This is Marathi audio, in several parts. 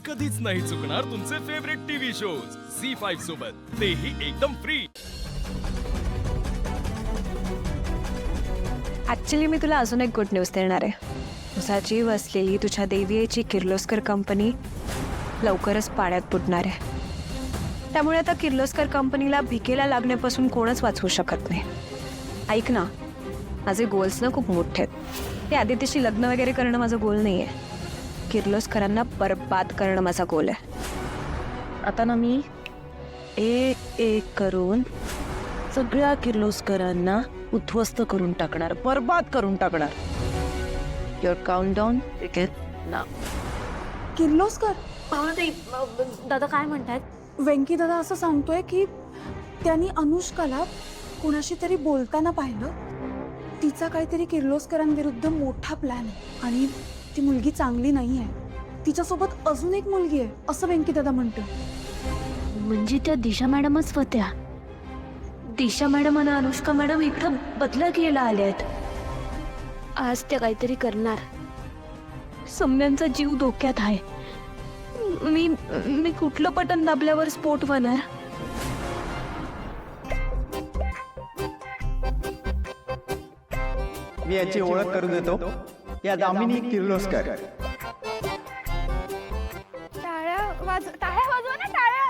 कधीच नाही चुकणार तुमचे फेवरेट टीव्ही शोज झी5 सोबत, तेही एकदम फ्री। ऍक्च्युली मी तुला अजून एक गुड न्यूज देणार आहे। तुझा जीव असलेली तुझ्या देवीची किर्लोस्कर कंपनी लवकरच पाण्यात बुडणार आहे। त्यामुळे आता किर्लोस्कर कंपनीला भिकेला लागण्यापासून कोणच वाचवू शकत नाही। ऐक ना, माझे गोल्स ना खूप मोठे आहेत। ते आदित्यशी लग्न वगैरे करणं माझं गोल नाही आहे, किर्लोस्करांना बरबाद करणं माझा गोल आहे। आता ना मी एक एक करून सगळ्या किर्लोस्करांना उद्ध्वस्त करून टाकणार, बर्बाद करून टाकणार। Your countdown begin now. Kirloskar दादा काय म्हणतात? वेंकी दादा असं सांगतोय की त्यांनी अनुष्काला कुणाशी तरी बोलताना पाहिलं। तिचा काहीतरी किर्लोस्करांविरुद्ध मोठा प्लॅन आहे आणि ती मुलगी चांगली नाही आहे। तिच्यासोबत अजून एक मुलगी आहे असं वेंकी दादा म्हणतो। म्हणजे त्या दिशा मॅडमच होत्या? दिशा मॅडम आणि अनुष्का मॅडम इकडं बदला घ्यायला आल्यात। आज त्या काहीतरी करणार। सम्यांचा जीव धोक्यात आहे। मी कुठलं बटन दाबल्यावर स्फोट होणार? मी याची ओळख करून देतो, या दामिनी किर्लोस्कर। टाळ्या वाजवा ना, टाळ्या।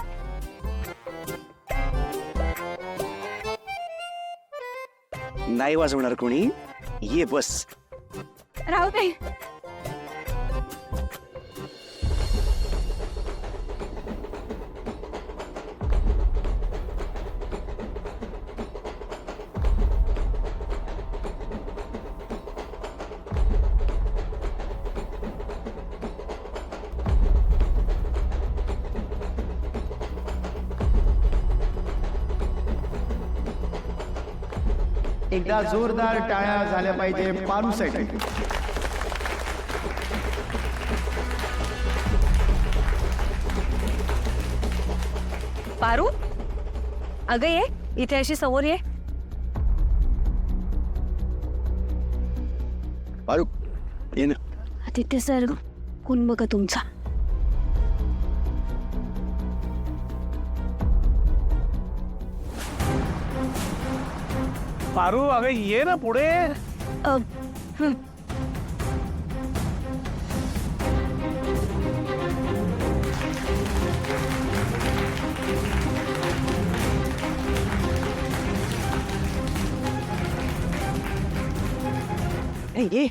नाही वाजवणार कोणी, ये बस। राहू दे। एकदा जोरदार टाळ्या झाल्या पाहिजे पारूसाठी। पारू, अगं ये इथे, अशी समोर ये। पारू ये ना। आदित्य सर, कोण बघा तुमचा? पारू अगं ये ना पुढे। ये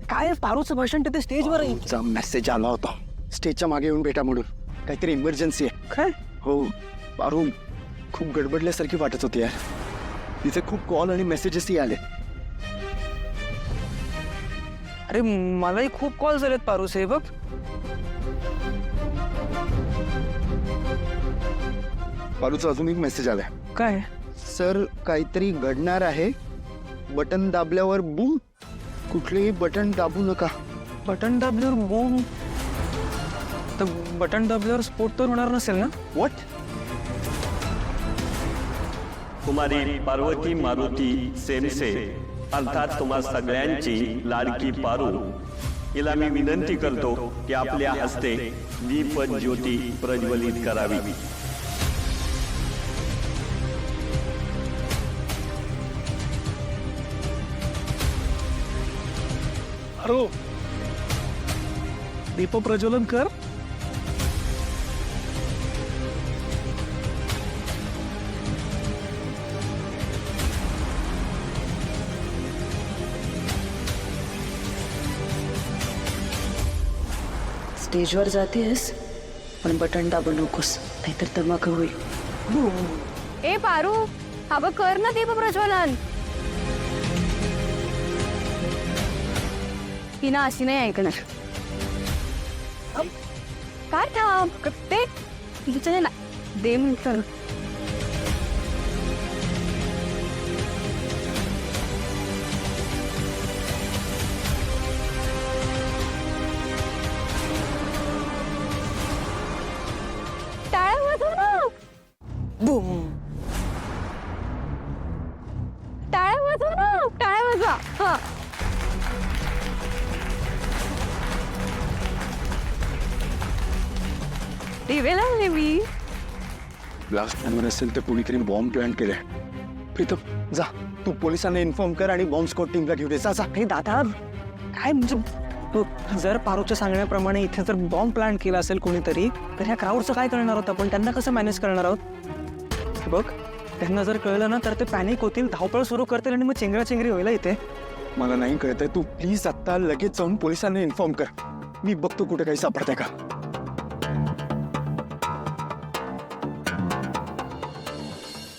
काय पारूचं भाषण तिथे स्टेजवर आहे? चा मेसेज आला होता, स्टेजच्या मागे येऊन भेटा म्हणून। काहीतरी इमर्जन्सी आहे। काय? हो पारू, खूप गडबडल्यासारखी वाटत होती यार। तिथे खूप कॉल आणि मेसेजेसही आले। अरे मलाही खूप कॉल झालेत पारू से बघ। पारूचा अजून एक मेसेज आलाय। काय? सर काहीतरी घडणार आहे, बटन दाबल्यावर बूम। कुठलेही बटन दाबू नका। बटन दाबल्यावर बूम? तर बटन दाबल्यावर स्फोट तर होणार नसेल ना? व्हॉट? कुमारी पार्वती मारुती सेमसे अर्थात तुम्हा सगळ्यांची लाडकी पारू हिला मी विनंती करतो की आपल्या हस्ते दीप ज्योती प्रज्वलित करावी। पारू, दीप प्रज्वलन कर। स्टेजवर जातेस पण बटन दाबू नकोस, नाहीतर धमाका होईल। ए पारू, अगं कर ना दीप प्रज्वलन। ही ना अशी नाही ऐकणार। काय थांब ते तिचे ना दे म्हणतं। टाळ्या वाजवा ना। बूम। टाळ्या वाजवा ना, टाळ्या वाजवा। हा टीव्ही लावले मी. ब्लास्ट प्लॅनवर असेल तर कुणीतरी बॉम्ब प्लॅन केलाय. प्रीतम जा, तू पोलिसांना इन्फॉर्म कर आणि बॉम्ब स्क्वॉड टीमला घेऊन ये. जा जा. हे दादा काय म्हणजे जर पारूच्या सांगण्याप्रमाणे इथे जर बॉम्ब प्लांट केला असेल कोणीतरी तर ह्या क्राऊडचं काय करणार आहोत आपण? त्यांना कसं मॅनेज करणार आहोत? हे बघ, त्यांना जर कळलं ना तर ते पॅनिक होतील, धावपळ सुरू करतील आणि मग चेंगराचेंगरी होईल इथे. मला नाही कळतंय, तू प्लीज आत्ता लगेच जाऊन पोलिसांना इन्फॉर्म कर. मी बघतो कुठे काही सापडतंय का.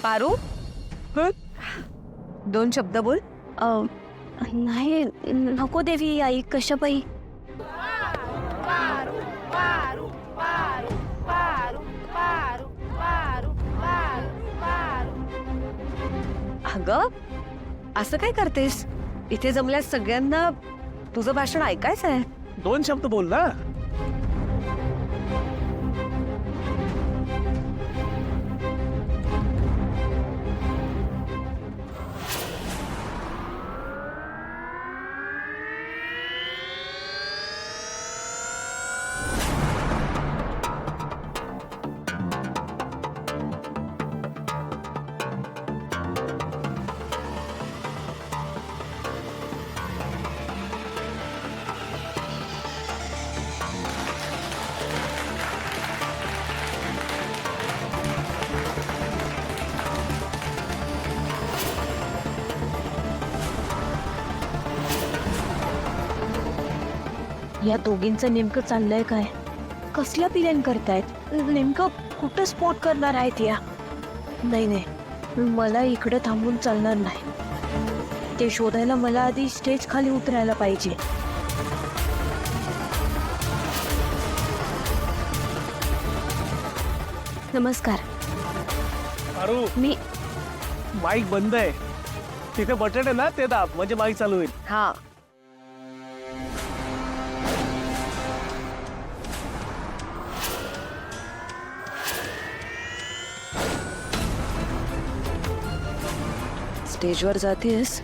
पारू, दोन शब्द बोल. नाही नको देवी आई, कशापायी? अगं असं काय करतेस? इथे जमल्यास सगळ्यांना तुझं भाषण ऐकायचं आहे. दोन शब्द बोल ना. या दोघींचं नेमकं चाललंय काय? कसला प्लॅन करतायत? नेमकं कुठं स्पॉट करणार आहेत या? नाही नाही, मला इकडं थांबून चालणार नाही. ते शोधायला मला आधी स्टेज खाली उतरायला पाहिजे. नमस्कार. पारू, मी माईक बंद आहे. तिथे बटन आहे ना, ते दाब म्हणजे माईक चालू होईल. हा, स्टेजवर जातेस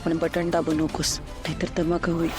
पण बटन दाबू नकोस, नाहीतर धमाका होईल.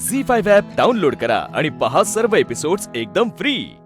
झी5 ॲप डाउनलोड करा आणि पहा सर्व एपिसोड्स एकदम फ्री.